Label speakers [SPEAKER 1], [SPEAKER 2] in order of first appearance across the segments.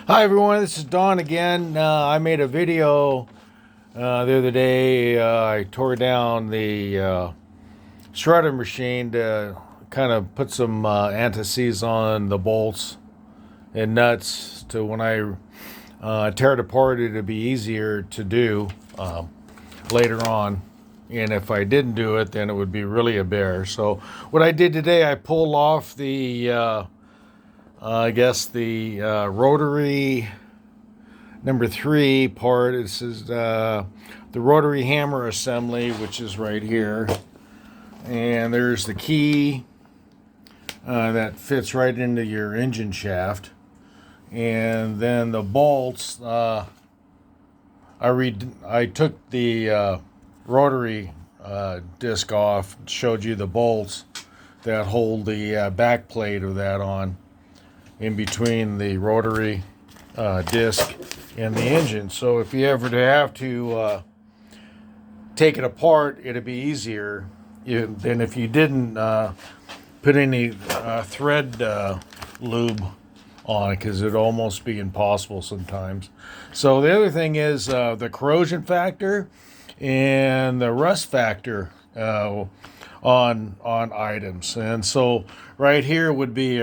[SPEAKER 1] Hi everyone, this is Don again. I made a video the other day. I tore down the shredder machine to kind of put some anti-seize on the bolts and nuts to when I tear it apart, it'd be easier to do later on. And if I didn't do it, then it would be really a bear. So what I did today, I pulled off the I guess the rotary number 3 part. This is the rotary hammer assembly, which is right here. And there's the key that fits right into your engine shaft. And then the bolts, I took the rotary disc off, showed you the bolts that hold the back plate of that on in between the rotary disc and the engine. So if you ever have to take it apart, it'd be easier than if you didn't put any thread lube on it, because it'd almost be impossible sometimes. So the other thing is the corrosion factor and the rust factor on items. And so right here would be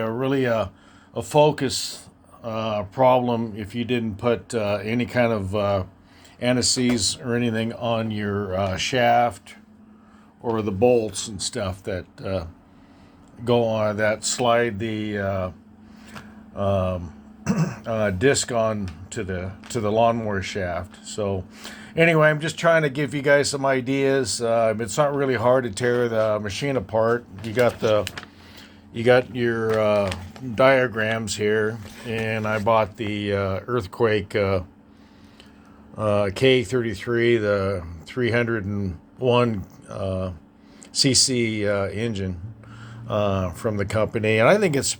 [SPEAKER 1] a focus problem if you didn't put any kind of anti-seize or anything on your shaft or the bolts and stuff that go on, that slide the disc on to the lawnmower shaft. So anyway, I'm just trying to give you guys some ideas. It's not really hard to tear the machine apart. You got your diagrams here, and I bought the earthquake K33, the 301 cc engine from the company, and I think it's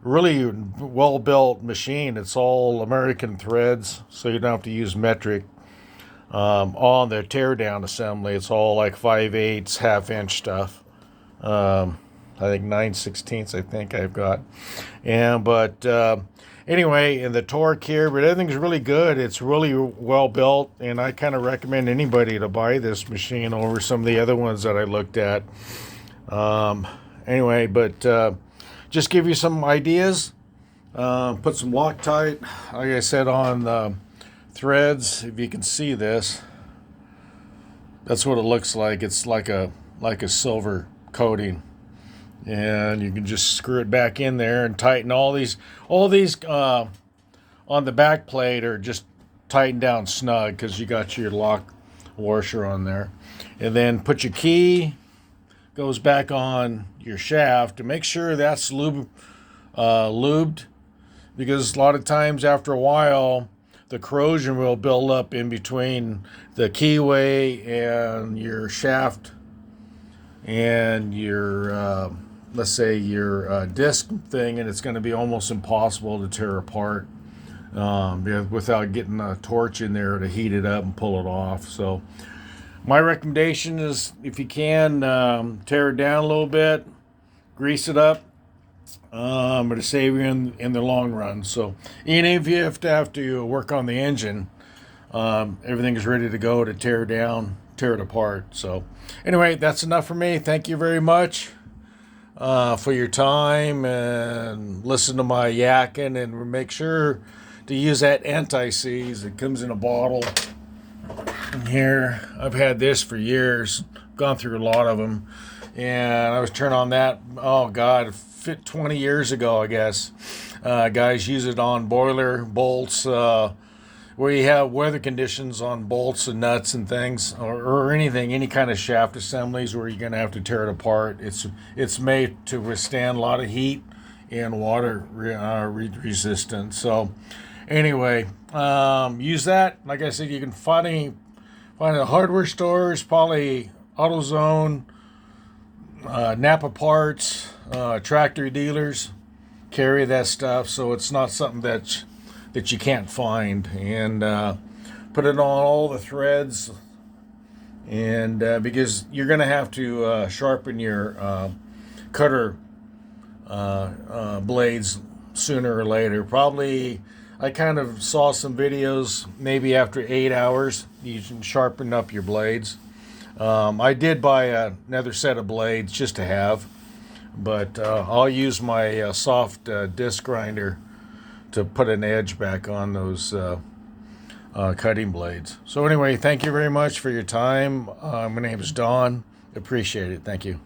[SPEAKER 1] really well built machine. It's all American threads, so you don't have to use metric. On the teardown assembly, it's all like 5/8 half-inch stuff. I think 9/16 I think I've got. But anyway, and the torque here, but everything's really good. It's really well built, and I kind of recommend anybody to buy this machine over some of the other ones that I looked at. Anyway, but just give you some ideas. Put some Loctite, like I said, on the threads. If you can see this, that's what it looks like. It's like a silver coating. And you can just screw it back in there and tighten all these on the back plate are just tightened down snug because you got your lock washer on there. And then put your key, goes back on your shaft, to make sure that's lubed, because a lot of times after a while the corrosion will build up in between the keyway and your shaft and your let's say your disc thing, and it's going to be almost impossible to tear apart without getting a torch in there to heat it up and pull it off. So my recommendation is, if you can, tear it down a little bit, grease it up, to save you in the long run. So even if you have to work on the engine, everything is ready to go to tear it apart. So anyway, that's enough for me. Thank you very much for your time, and listen to my yakking, and make sure to use that anti-seize. It comes in a bottle. And here, I've had this for years, gone through a lot of them, and I was turning on that, oh God, 20 years ago, I guess. Guys use it on boiler bolts, where you have weather conditions on bolts and nuts and things, or anything, any kind of shaft assemblies where you're going to have to tear it apart. It's made to withstand a lot of heat and water resistance. So anyway, use that. Like I said, you can find at hardware stores, probably AutoZone, Napa Parts, tractor dealers carry that stuff, so it's not something that you can't find. And put it on all the threads, and because you're going to have to sharpen your cutter blades sooner or later. Probably, I kind of saw some videos maybe after 8 hours. You can sharpen up your blades. I did buy another set of blades just to have, but I'll use my soft disc grinder to put an edge back on those cutting blades. So anyway, thank you very much for your time. My name is Don. Appreciate it. Thank you.